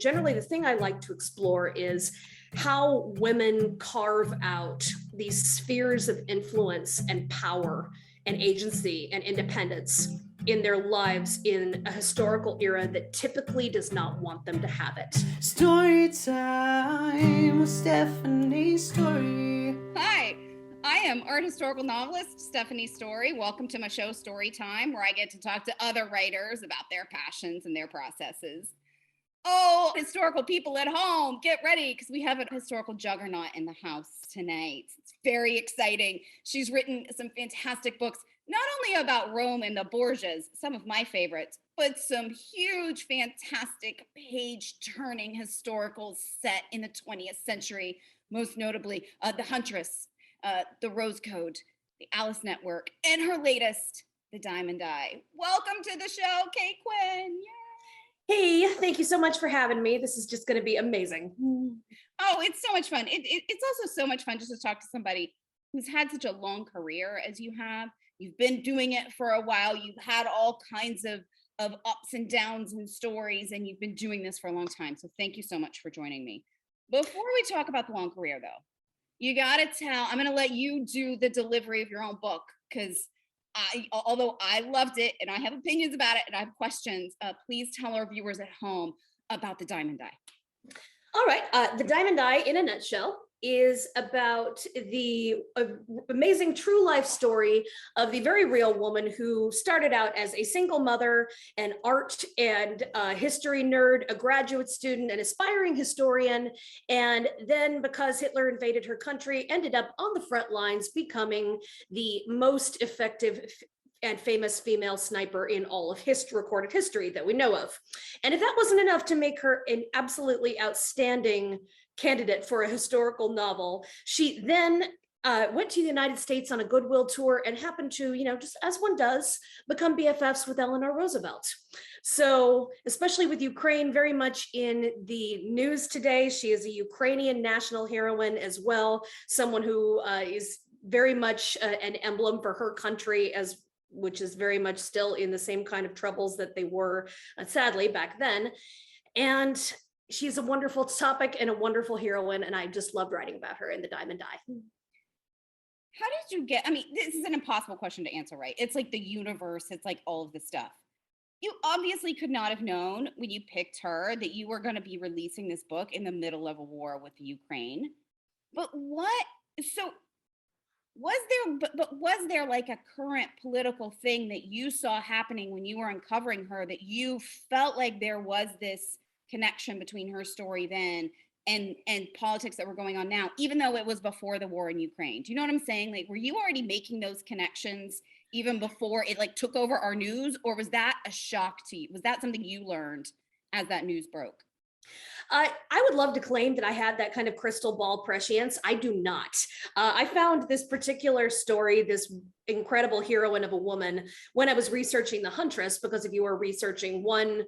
Generally, the thing I like to explore is how women carve out these spheres of influence and power and agency and independence in their lives in a historical era that typically does not want them to have it. Story time with Stephanie Storey. Hi, I am art historical novelist Stephanie Storey. Welcome to my show, Story Time, where I get to talk to other writers about their passions and their processes. Oh, historical people at home, get ready, because we have a historical juggernaut in the house tonight. It's very exciting. She's written some fantastic books, not only about Rome and the Borgias, some of my favorites, but some huge, fantastic page-turning historicals set in the 20th century, most notably the Huntress, the Rose Code, the Alice Network, and her latest, the Diamond Eye. Welcome to the show, Kate Quinn. Yay. Hey, thank you so much for having me. This is just going to be amazing. Oh, it's so much fun. It's also so much fun just to talk to somebody who's had such a long career as you have. You've been doing it for a while. You've had all kinds of ups and downs and stories, and you've been doing this for a long time. So thank you so much for joining me. Before we talk about the long career, though, you got to I'm going to let you do the delivery of your own book, because although I loved it and I have opinions about it and I have questions, please tell our viewers at home about the Diamond Eye. All right. The Diamond Eye, in a nutshell, is about the amazing true life story of the very real woman who started out as a single mother, an art and history nerd, a graduate student, an aspiring historian, and then because Hitler invaded her country, ended up on the front lines becoming the most effective and famous female sniper in all of recorded history that we know of. And if that wasn't enough to make her an absolutely outstanding candidate for a historical novel, she then went to the United States on a goodwill tour and happened to, just as one does, become BFFs with Eleanor Roosevelt. So, especially with Ukraine very much in the news today, she is a Ukrainian national heroine as well, someone who is very much an emblem for her country, which is very much still in the same kind of troubles that they were, sadly, back then. And she's a wonderful topic and a wonderful heroine, and I just loved writing about her in The Diamond Eye. How did you get, this is an impossible question to answer, right? It's like the universe, it's like all of this stuff. You obviously could not have known when you picked her that you were going to be releasing this book in the middle of a war with Ukraine. But was there like a current political thing that you saw happening when you were uncovering her that you felt like there was this connection between her story then and politics that were going on now, even though it was before the war in Ukraine? Do you know what I'm saying? Like, were you already making those connections even before it like took over our news, or was that a shock to you? Was that something you learned as that news broke? I would love to claim that I had that kind of crystal ball prescience. I do not. I found this particular story, this incredible heroine of a woman, when I was researching the Huntress, because if you are researching one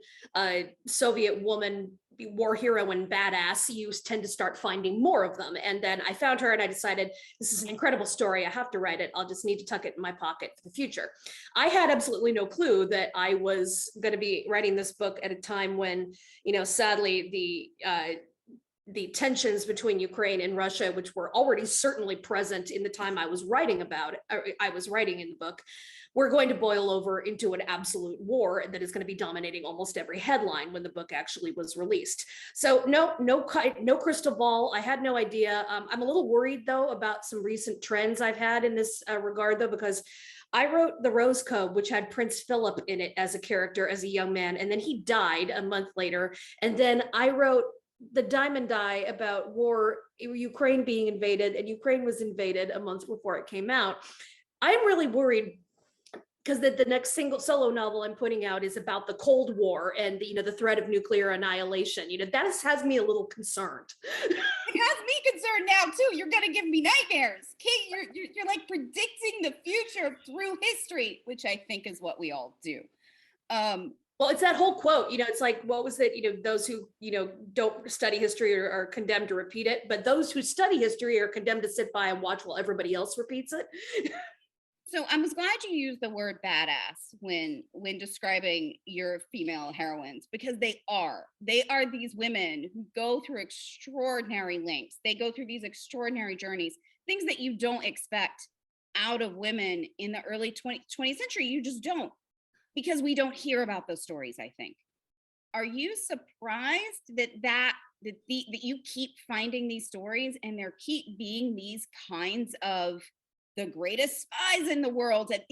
Soviet woman war heroine badass, you tend to start finding more of them. And then I found her and I decided, this is an incredible story. I have to write it. I'll just need to tuck it in my pocket for the future. I had absolutely no clue that I was going to be writing this book at a time when, sadly, the tensions between Ukraine and Russia, which were already certainly present in the time I was writing in the book, we're going to boil over into an absolute war that is going to be dominating almost every headline when the book actually was released. So no crystal ball. I had no idea. I'm a little worried though about some recent trends I've had in this regard though, because I wrote The Rose Code, which had Prince Philip in it as a character, as a young man, and then he died a month later. And then I wrote The Diamond Eye about war, Ukraine being invaded, and Ukraine was invaded a month before it came out. I'm really worried because the next single solo novel I'm putting out is about the Cold War and the threat of nuclear annihilation. That has me a little concerned. It has me concerned now too. You're gonna give me nightmares, Kate. You're like predicting the future through history, which I think is what we all do. Well, it's that whole quote, it's like, what was it? Those who, don't study history are condemned to repeat it, but those who study history are condemned to sit by and watch while everybody else repeats it. So I was glad you used the word badass when describing your female heroines, because they are these women who go through extraordinary lengths. They go through these extraordinary journeys, things that you don't expect out of women in the early 20th century. You just don't, because we don't hear about those stories, I think. Are you surprised that you keep finding these stories and there keep being these kinds of the greatest spies in the world, that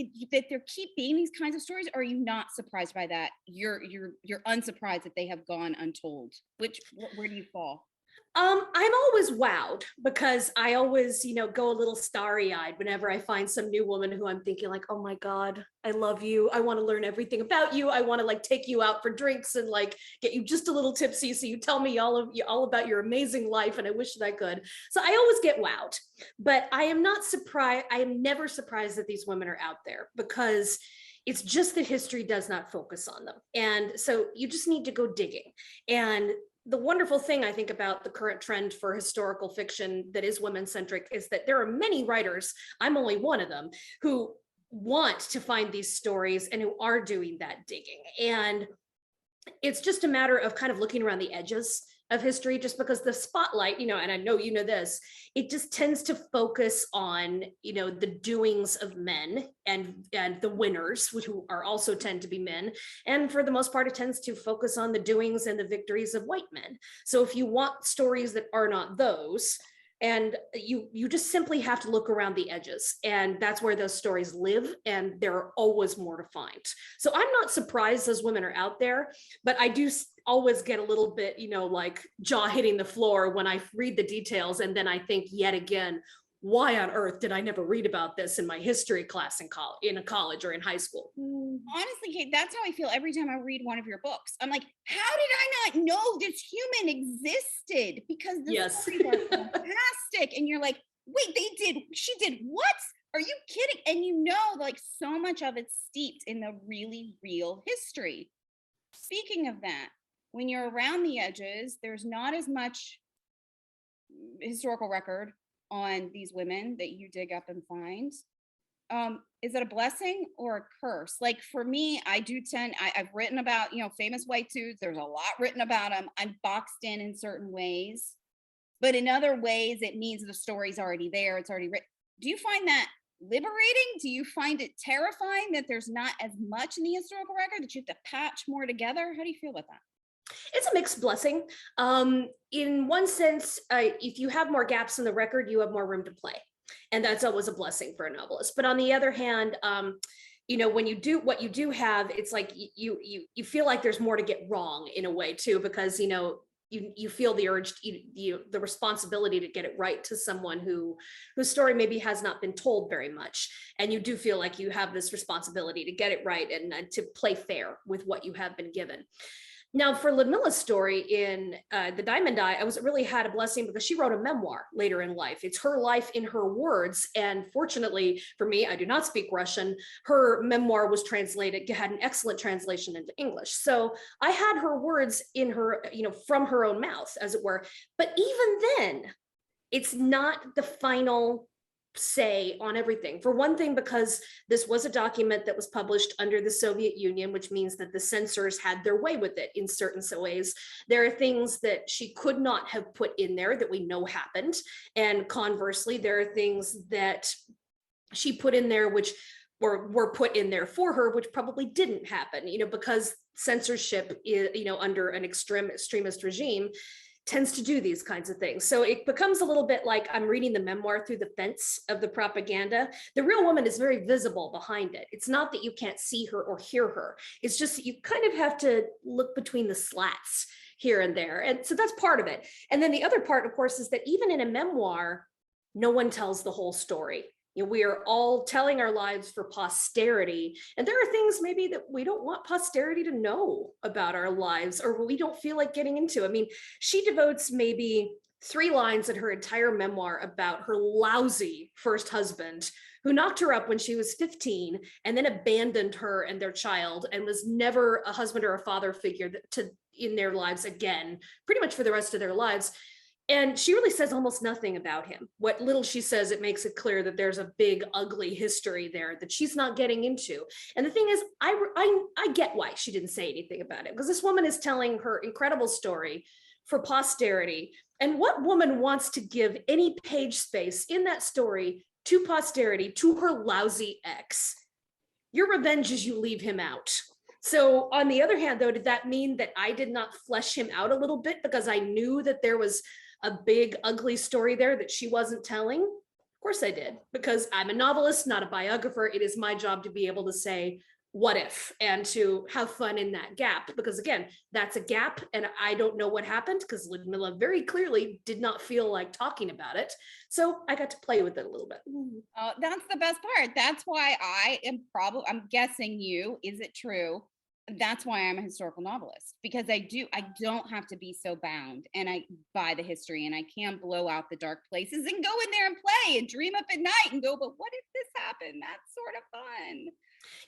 there keep being these kinds of stories? Or are you not surprised by that? You're unsurprised that they have gone untold. Where do you fall? I'm always wowed because I always, go a little starry-eyed whenever I find some new woman who I'm thinking like, oh my God, I love you. I want to learn everything about you. I want to like take you out for drinks and like get you just a little tipsy so you tell me all about your amazing life, and I wish that I could. So I always get wowed, but I am not surprised. I am never surprised that these women are out there, because it's just that history does not focus on them. And so you just need to go digging. And the wonderful thing I think about the current trend for historical fiction that is women-centric is that there are many writers, I'm only one of them, who want to find these stories and who are doing that digging. And it's just a matter of kind of looking around the edges of history, just because the spotlight, and I know you know this, it just tends to focus on, the doings of men and the winners, who are also tend to be men. And for the most part, it tends to focus on the doings and the victories of white men. So if you want stories that are not those, and you just simply have to look around the edges, and that's where those stories live, and there are always more to find. So I'm not surprised those women are out there, but I do always get a little bit, like jaw hitting the floor when I read the details, and then I think yet again, why on earth did I never read about this in my history class in a college or in high school? Honestly, Kate, that's how I feel every time I read one of your books. I'm like, how did I not know this human existed? Because the Yes. stories are fantastic. And you're like, wait, she did what? Are you kidding? And like so much of it's steeped in the really real history. Speaking of that, when you're around the edges, there's not as much historical record on these women that you dig up and find. Is it a blessing or a curse? Like for me, I've written about, famous white dudes. There's a lot written about them. I'm boxed in certain ways, but in other ways, it means the story's already there. It's already written. Do you find that liberating? Do you find it terrifying that there's not as much in the historical record, that you have to patch more together? How do you feel about that? It's a mixed blessing. In one sense, if you have more gaps in the record, you have more room to play. And that's always a blessing for a novelist. But on the other hand, when you do what you do have, it's like you feel like there's more to get wrong in a way too, because you feel the urge, the responsibility to get it right to someone whose story maybe has not been told very much, and you do feel like you have this responsibility to get it right and to play fair with what you have been given. Now, for Ludmilla's story in The Diamond Eye, I really had a blessing because she wrote a memoir later in life. It's her life in her words. And fortunately for me, I do not speak Russian. Her memoir was translated, had an excellent translation into English. So I had her words in her, from her own mouth, as it were. But even then, it's not the final say on everything. For one thing, because this was a document that was published under the Soviet Union, which means that the censors had their way with it in certain ways. There are things that she could not have put in there that we know happened. And conversely, there are things that she put in there which were put in there for her, which probably didn't happen, because censorship is, under an extremist regime, tends to do these kinds of things. So it becomes a little bit like I'm reading the memoir through the fence of the propaganda. The real woman is very visible behind it. It's not that you can't see her or hear her. It's just that you kind of have to look between the slats here and there. And so that's part of it. And then the other part, of course, is that even in a memoir, no one tells the whole story. We are all telling our lives for posterity. And there are things maybe that we don't want posterity to know about our lives, or we don't feel like getting into. I mean, she devotes maybe 3 lines in her entire memoir about her lousy first husband, who knocked her up when she was 15 and then abandoned her and their child, and was never a husband or a father figure in their lives again, pretty much for the rest of their lives. And she really says almost nothing about him. What little she says, it makes it clear that there's a big, ugly history there that she's not getting into. And the thing is, I get why she didn't say anything about it, because this woman is telling her incredible story for posterity. And what woman wants to give any page space in that story to posterity, to her lousy ex? Your revenge is you leave him out. So on the other hand, though, did that mean that I did not flesh him out a little bit because I knew that there was a big, ugly story there that she wasn't telling? Of course I did, because I'm a novelist, not a biographer. It is my job to be able to say, what if, and to have fun in that gap, because again, that's a gap, and I don't know what happened because Ludmilla very clearly did not feel like talking about it. So I got to play with it a little bit. Oh, that's the best part. That's why I'm guessing is it true? That's why I'm a historical novelist, because I don't have to be so bound by the history, and I can blow out the dark places and go in there and play and dream up at night and go, but what if this happened? That's sort of fun.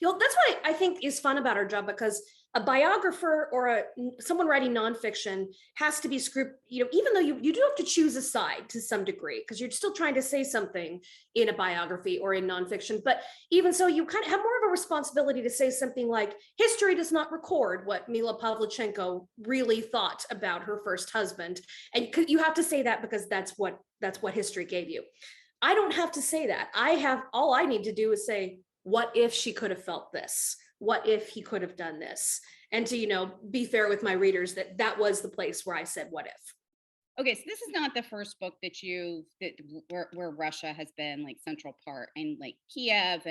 That's what I think is fun about our job, because a biographer or someone writing nonfiction has to be even though you do have to choose a side to some degree, because you're still trying to say something in a biography or in nonfiction. But even so, you kind of have more of a responsibility to say something like, history does not record what Mila Pavlichenko really thought about her first husband. And you have to say that because that's what history gave you. I don't have to say that. All I need to do is say, what if she could have felt this? What if he could have done this? And to, be fair with my readers, that was the place where I said, what if? Okay, so this is not the first book where Russia has been like central part, and like Kiev,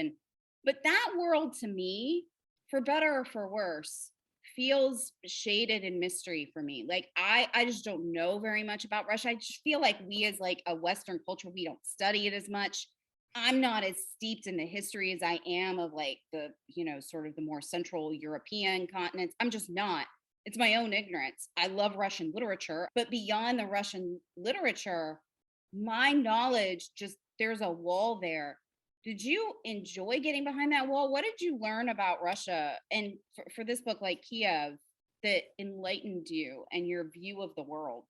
but that world to me, for better or for worse, feels shaded in mystery for me. Like I just don't know very much about Russia. I just feel like we as like a Western culture, we don't study it as much. I'm not as steeped in the history as I am of like the, sort of the more Central European continents. I'm just not. It's my own ignorance. I love Russian literature, but beyond the Russian literature, my knowledge, there's a wall there. Did you enjoy getting behind that wall? What did you learn about Russia? And for this book, like Kiev, that enlightened you and your view of the world?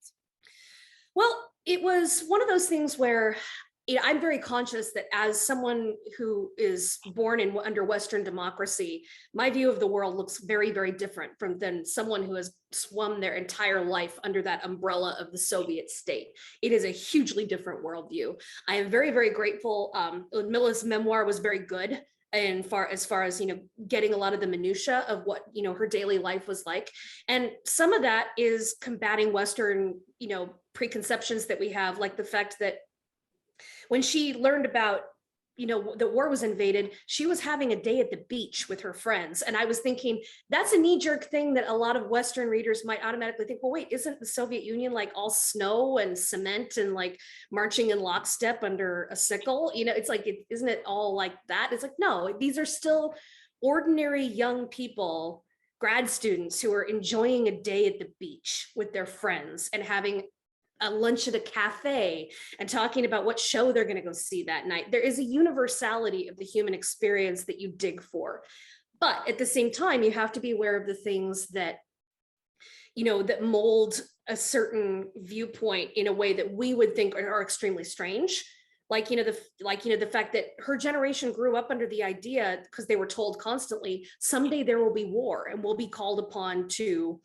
Well, it was one of those things where I'm very conscious that as someone who is born under Western democracy, my view of the world looks very, very different than someone who has swum their entire life under that umbrella of the Soviet state. It is a hugely different worldview. I am very, very grateful. Ludmilla's memoir was very good. And as far as getting a lot of the minutia of what her daily life was like, and some of that is combating Western preconceptions that we have, like the fact that when she learned about the war was invaded, she was having a day at the beach with her friends. And I was thinking, that's a knee-jerk thing that a lot of Western readers might automatically think, well, wait, isn't the Soviet Union like all snow and cement and like marching in lockstep under a sickle? It's like, isn't it all like that? It's like, no, these are still ordinary young people, grad students who are enjoying a day at the beach with their friends and having a lunch at a cafe and talking about what show they're going to go see that night. There is a universality of the human experience that you dig for. But at the same time, you have to be aware of the things that, that mold a certain viewpoint in a way that we would think are extremely strange. Like, the fact that her generation grew up under the idea, because they were told constantly, someday there will be war and we'll be called upon to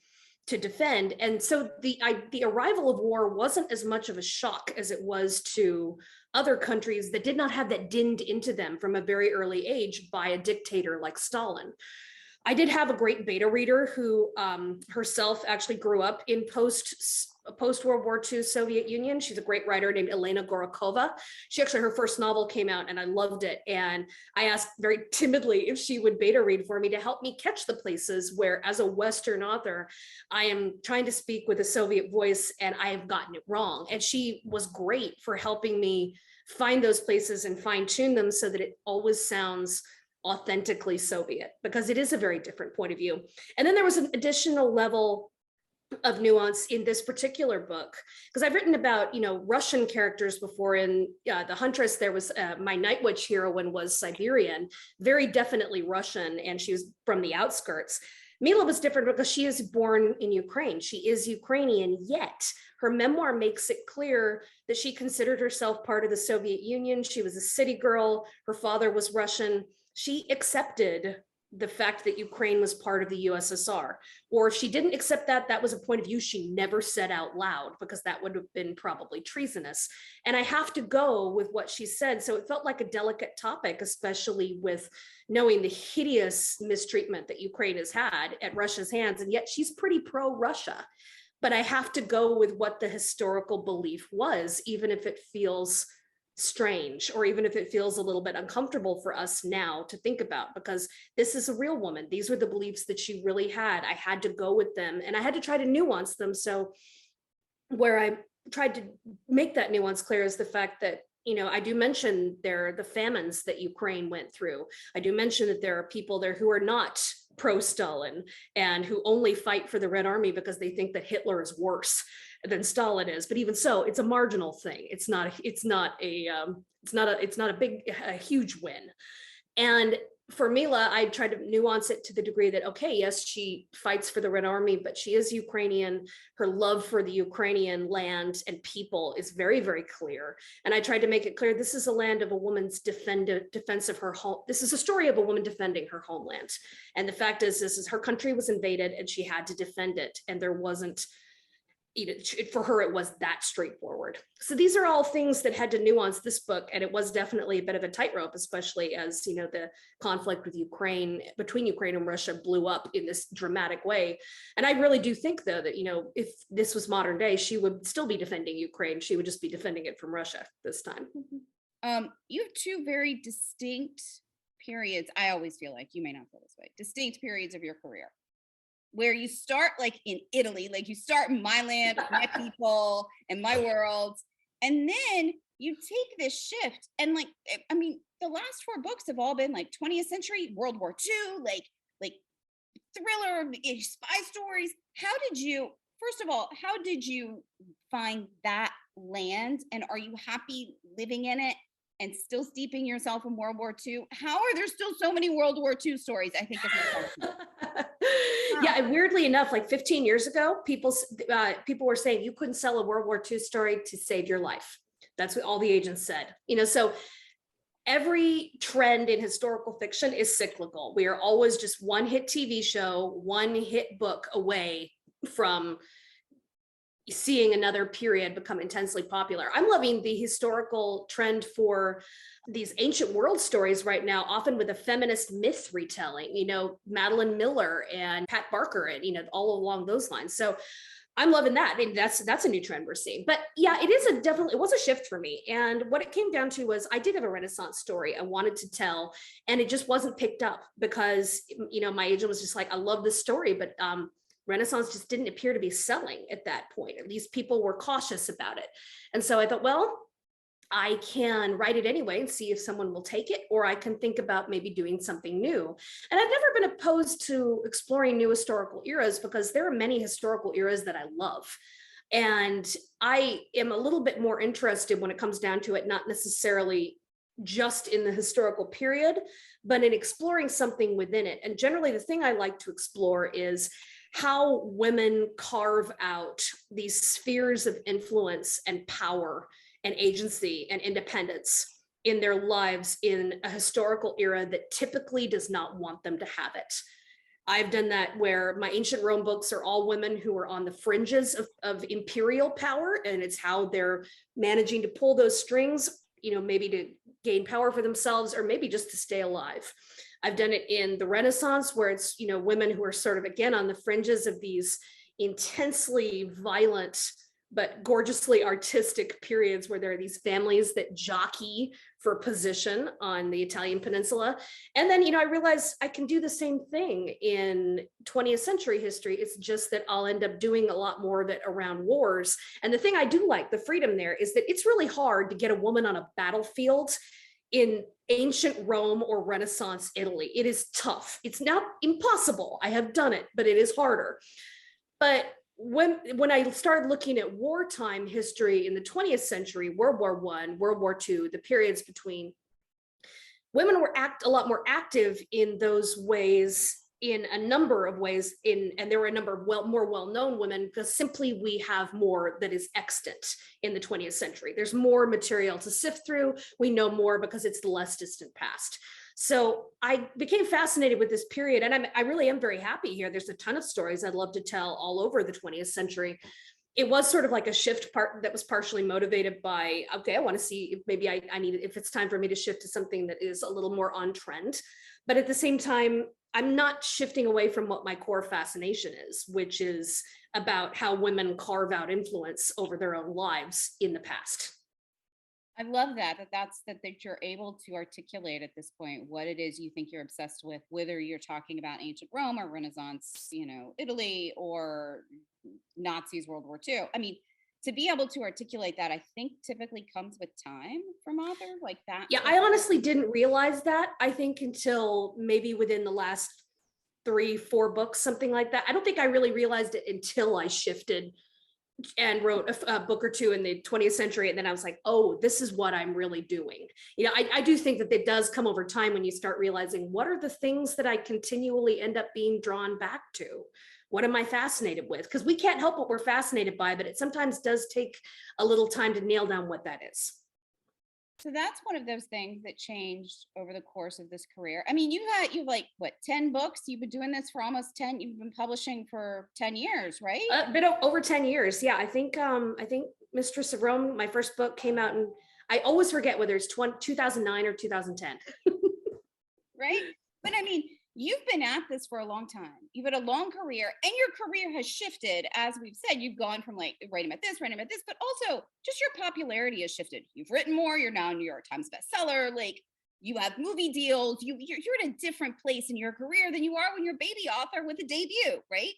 defend. And so the arrival of war wasn't as much of a shock as it was to other countries that did not have that dinned into them from a very early age by a dictator like Stalin. I did have a great beta reader who herself actually grew up in post-World War II Soviet Union. She's a great writer named Elena Gorokova. Her first novel came out and I loved it. And I asked very timidly if she would beta read for me to help me catch the places where, as a Western author, I am trying to speak with a Soviet voice and I have gotten it wrong. And she was great for helping me find those places and fine tune them so that it always sounds authentically Soviet, because it is a very different point of view. And then there was an additional level of nuance in this particular book, because I've written about Russian characters before. In the Huntress, there was my Night Witch heroine was Siberian, very definitely Russian, and she was from the outskirts. Mila was different because she is born in Ukraine. She is Ukrainian, yet her memoir makes it clear that she considered herself part of the Soviet Union. She was a city girl. Her father was Russian. She accepted the fact that Ukraine was part of the USSR. Or if she didn't accept that, that was a point of view she never said out loud, because that would have been probably treasonous. And I have to go with what she said. So it felt like a delicate topic, especially with knowing the hideous mistreatment that Ukraine has had at Russia's hands. And yet she's pretty pro-Russia. But I have to go with what the historical belief was, even if it feels strange, or even if it feels a little bit uncomfortable for us now to think about, because this is a real woman. These were the beliefs that she really had. I had to go with them, and I had to try to nuance them. So where I tried to make that nuance clear is the fact that, I do mention the famines that Ukraine went through. I do mention that there are people there who are not pro-Stalin and who only fight for the Red Army because they think that Hitler is worse than Stalin is. But even so, it's a marginal thing. It's not a huge win. And for Mila, I tried to nuance it to the degree that, okay, yes, she fights for the Red Army, but she is Ukrainian. Her love for the Ukrainian land and people is very, very clear. And I tried to make it clear, this is a land of a woman's defense of her home. This is a story of a woman defending her homeland. And the fact is her country was invaded and she had to defend it. And there wasn't, for her, it was that straightforward. So these are all things that had to nuance this book. And it was definitely a bit of a tightrope, especially as, the conflict with between Ukraine and Russia blew up in this dramatic way. And I really do think, though, that, if this was modern day, she would still be defending Ukraine. She would just be defending it from Russia this time. You have two very distinct periods. I always feel like, you may not feel this way, distinct periods of your career, where you start like in Italy, like you start in my land, my people, and my world, and then you take this shift. And the last 4 books have all been like 20th century, World War II, like thriller, spy stories. First of all, how did you find that land? And are you happy living in it and still steeping yourself in World War II? How are there still so many World War II stories? I think is my question. Yeah, and weirdly enough, like 15 years ago, people were saying you couldn't sell a World War II story to save your life. That's what all the agents said. So every trend in historical fiction is cyclical. We are always just one hit TV show, one hit book away from seeing another period become intensely popular. I'm loving the historical trend for these ancient world stories right now, often with a feminist myth retelling, Madeline Miller and Pat Barker, and, all along those lines. So I'm loving that. I mean, that's a new trend we're seeing. But yeah, it was a shift for me. And what it came down to was I did have a Renaissance story I wanted to tell, and it just wasn't picked up because, my agent was just like, I love this story, but Renaissance just didn't appear to be selling at that point. At least people were cautious about it. And so I thought, well, I can write it anyway and see if someone will take it, or I can think about maybe doing something new. And I've never been opposed to exploring new historical eras, because there are many historical eras that I love. And I am a little bit more interested when it comes down to it, not necessarily just in the historical period, but in exploring something within it. And generally the thing I like to explore is how women carve out these spheres of influence and power and agency and independence in their lives in a historical era that typically does not want them to have it. I've done that where my ancient Rome books are all women who are on the fringes of imperial power, and it's how they're managing to pull those strings, maybe to gain power for themselves, or maybe just to stay alive. I've done it in the Renaissance, where it's, women who are sort of, again, on the fringes of these intensely violent but gorgeously artistic periods where there are these families that jockey for position on the Italian peninsula. And then, I realized I can do the same thing in 20th century history. It's just that I'll end up doing a lot more of it around wars. And the thing I do like, the freedom there, is that it's really hard to get a woman on a battlefield in ancient Rome or Renaissance Italy. It is tough. It's not impossible. I have done it, but it is harder. But when I started looking at wartime history in the 20th century, World War I, World War II, the periods between, women were a lot more active in those ways in a number of ways and there were a number of more well-known women because simply we have more that is extant in the 20th century. There's more material to sift through. We know more because it's the less distant past. So I became fascinated with this period, and I really am very happy here. There's a ton of stories I'd love to tell all over the 20th century. It was sort of like a shift part that was partially motivated by, okay, I want to see if maybe I need, if it's time for me to shift to something that is a little more on trend. But at the same time, I'm not shifting away from what my core fascination is, which is about how women carve out influence over their own lives in the past. I love that you're able to articulate at this point what it is you think you're obsessed with, whether you're talking about ancient Rome or Renaissance, Italy, or Nazis, World War II. I mean, to be able to articulate that, I think typically comes with time from authors like that. Yeah, I honestly didn't realize that, I think, until maybe within the last 3-4 books, something like that. I don't think I really realized it until I shifted and wrote a book or two in the 20th century. And then I was like, oh, this is what I'm really doing. I do think that it does come over time when you start realizing what are the things that I continually end up being drawn back to? What am I fascinated with? Because we can't help what we're fascinated by, but it sometimes does take a little time to nail down what that is. So that's one of those things that changed over the course of this career. I mean, you like what, 10 books? You've been doing this for almost 10. You've been publishing for 10 years, right? A bit over 10 years. Yeah, I think Mistress of Rome, my first book, came out in, I always forget whether it's 2009 or 2010. Right? But I mean, you've been at this for a long time. You've had a long career, and your career has shifted. As we've said, you've gone from like writing about this, but also just your popularity has shifted. You've written more. You're now a New York Times bestseller. Like, you have movie deals. You're in a different place in your career than you are when you're a baby author with a debut, right?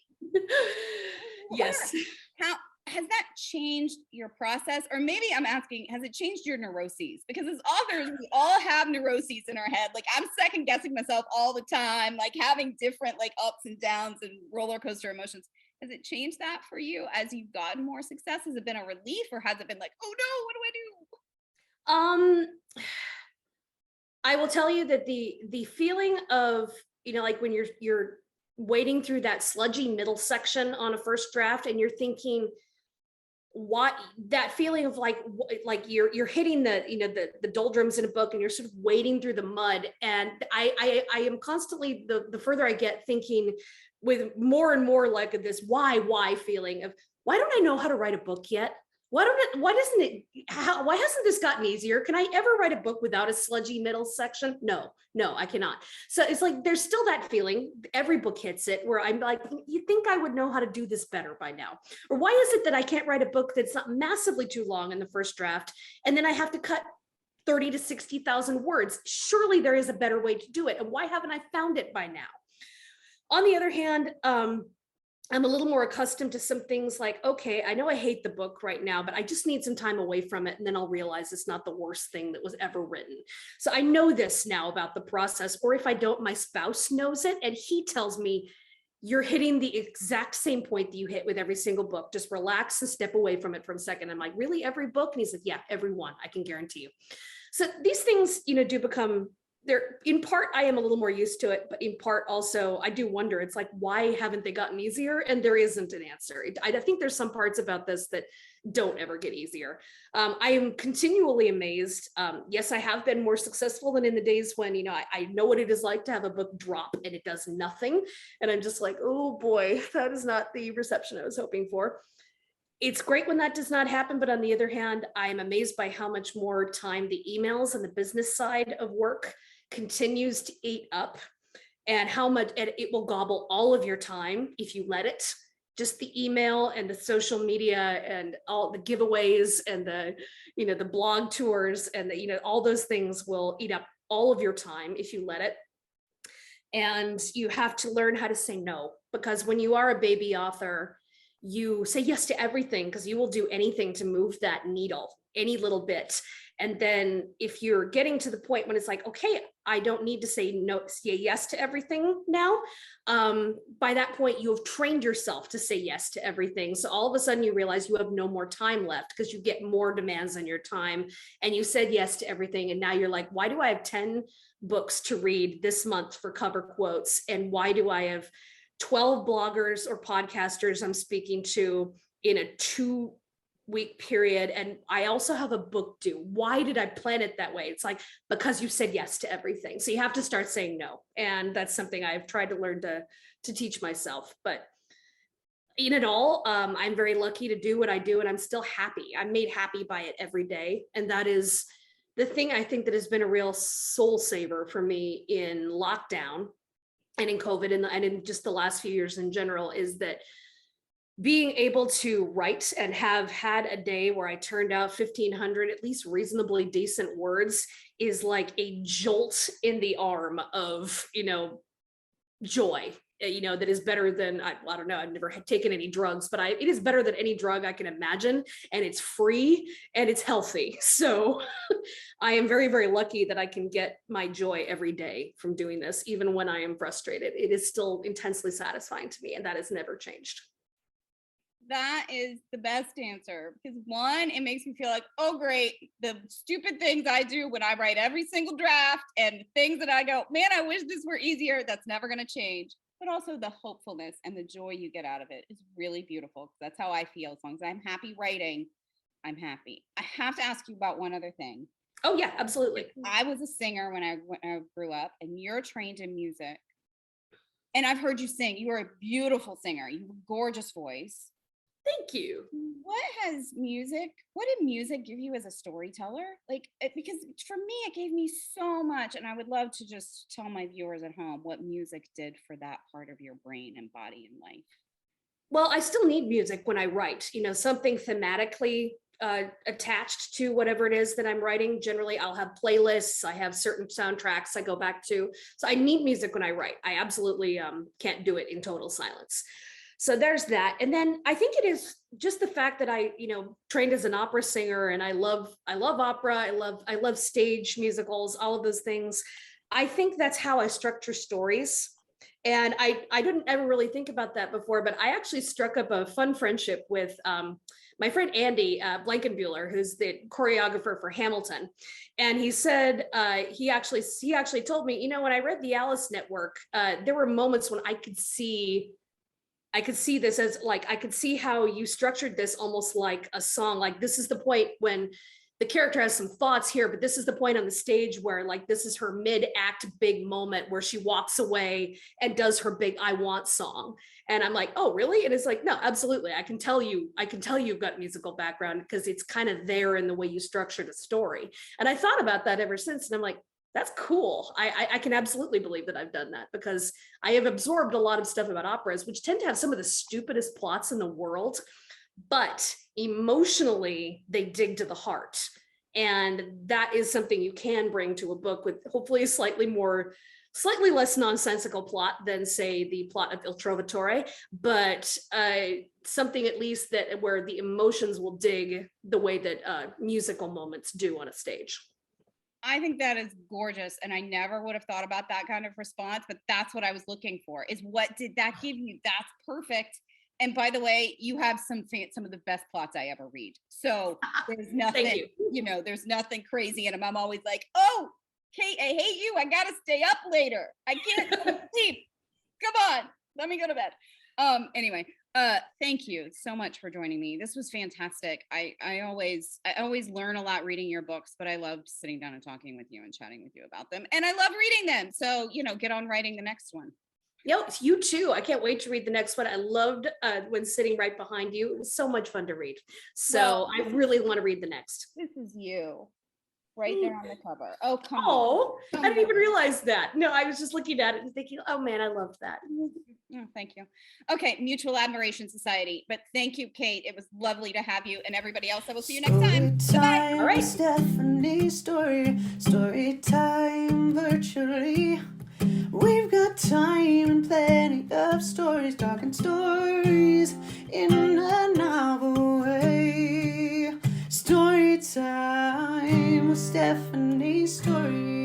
Yes. How has that changed your process? Or maybe I'm asking, has it changed your neuroses? Because as authors, we all have neuroses in our head. Like, I'm second guessing myself all the time, like having different like ups and downs and roller coaster emotions. Has it changed that for you as you've gotten more success? Has it been a relief, or has it been like, oh no, what do I do? I will tell you that the feeling of, like when you're wading through that sludgy middle section on a first draft and you're thinking, what, that feeling of like you're hitting the doldrums in a book and you're sort of wading through the mud. And I am constantly, the further I get, thinking with more and more like this why feeling of, why don't I know how to write a book yet? Why hasn't this gotten easier? Can I ever write a book without a sludgy middle section? No, I cannot. So it's like, there's still that feeling, every book hits it, where I'm like, you think I would know how to do this better by now? Or why is it that I can't write a book that's not massively too long in the first draft, and then I have to cut 30 to 60,000 words? Surely there is a better way to do it. And why haven't I found it by now? On the other hand, I'm a little more accustomed to some things like, okay, I know I hate the book right now, but I just need some time away from it. And then I'll realize it's not the worst thing that was ever written. So I know this now about the process, or if I don't, my spouse knows it. And he tells me, you're hitting the exact same point that you hit with every single book. Just relax and step away from it for a second. I'm like, really, every book? And he's like, yeah, every one, I can guarantee you. So these things, do become, they're, in part, I am a little more used to it, but in part also, I do wonder, it's like, why haven't they gotten easier? And there isn't an answer. I think there's some parts about this that don't ever get easier. I am continually amazed. Yes, I have been more successful than in the days when, I know what it is like to have a book drop and it does nothing. And I'm just like, oh boy, that is not the reception I was hoping for. It's great when that does not happen, but on the other hand, I am amazed by how much more time the emails and the business side of work continues to eat up, and how much it will gobble all of your time if you let it. Just the email and the social media and all the giveaways and the blog tours and all those things will eat up all of your time if you let it. And you have to learn how to say no, because when you are a baby author, you say yes to everything because you will do anything to move that needle any little bit. And then if you're getting to the point when it's like, okay, I don't need to say yes to everything now. By that point, you have trained yourself to say yes to everything. So all of a sudden you realize you have no more time left because you get more demands on your time, and you said yes to everything. And now you're like, why do I have 10 books to read this month for cover quotes? And why do I have 12 bloggers or podcasters I'm speaking to in a 2-week period, and I also have a book due? Why did I plan it that way? It's like, because you said yes to everything. So you have to start saying no. And that's something I've tried to learn to teach myself. But in it all, I'm very lucky to do what I do, and I'm still happy. I'm made happy by it every day. And that is the thing I think that has been a real soul saver for me in lockdown and in COVID and in just the last few years in general, is that being able to write and have had a day where I turned out 1,500 at least reasonably decent words is like a jolt in the arm of, joy, that is better than, I don't know, I've never taken any drugs, but it is better than any drug I can imagine. And it's free and it's healthy. So I am very, very lucky that I can get my joy every day from doing this. Even when I am frustrated, it is still intensely satisfying to me. And that has never changed. That is the best answer, because one, it makes me feel like, oh, great, the stupid things I do when I write every single draft and things that I go, man, I wish this were easier. That's never going to change. But also the hopefulness and the joy you get out of it is really beautiful. That's how I feel. As long as I'm happy writing, I'm happy. I have to ask you about one other thing. Oh, yeah, absolutely. I was a singer when I grew up, and you're trained in music. And I've heard you sing. You are a beautiful singer. You have a gorgeous voice. Thank you. What did music give you as a storyteller? Because for me, it gave me so much. And I would love to just tell my viewers at home what music did for that part of your brain and body and life. Well, I still need music when I write, something thematically attached to whatever it is that I'm writing. Generally, I'll have playlists. I have certain soundtracks I go back to. So I need music when I write. I absolutely can't do it in total silence. So there's that. And then I think it is just the fact that I, trained as an opera singer, and I love opera. I love stage musicals, all of those things. I think that's how I structure stories. And I didn't ever really think about that before, but I actually struck up a fun friendship with my friend Andy Blankenbuehler, who's the choreographer for Hamilton. And he said, he actually told me, when I read the Alice Network, there were moments when I could see this as I could see how you structured this almost like a song. Like, this is the point when the character has some thoughts here, but this is the point on the stage where this is her mid-act big moment where she walks away and does her big I Want song. And I'm like, oh, really? And it's like, no, absolutely. I can tell you've got musical background because it's kind of there in the way you structured a story. And I thought about that ever since. And I'm like, that's cool. I can absolutely believe that I've done that, because I have absorbed a lot of stuff about operas, which tend to have some of the stupidest plots in the world, but emotionally they dig to the heart. And that is something you can bring to a book with hopefully a slightly less nonsensical plot than, say, the plot of Il Trovatore, but something at least that where the emotions will dig the way that musical moments do on a stage. I think that is gorgeous. And I never would have thought about that kind of response, but that's what I was looking for, is what did that give you? That's perfect. And by the way, you have some of the best plots I ever read. So there's nothing, there's nothing crazy in them. I'm always like, oh, Kate, I hate you. I got to stay up later. I can't go to sleep. Come on, let me go to bed. Anyway, thank you so much for joining me. This was fantastic. I always learn a lot reading your books, but I loved sitting down and talking with you and chatting with you about them. And I love reading them. So, get on writing the next one. Yep, you too. I can't wait to read the next one. I loved when sitting right behind you. It was so much fun to read. So I really want to read the next. This is you. Right there on the cover. Oh, come on. Come I didn't even realize that. No, I was just looking at it and thinking, oh man, I loved that. Oh, thank you. Okay, Mutual Admiration Society. But thank you, Kate. It was lovely to have you, and everybody else. I will see you next time. Bye. All right. Stephanie story time virtually. We've got time and plenty of stories, talking stories in Stephanie Storey.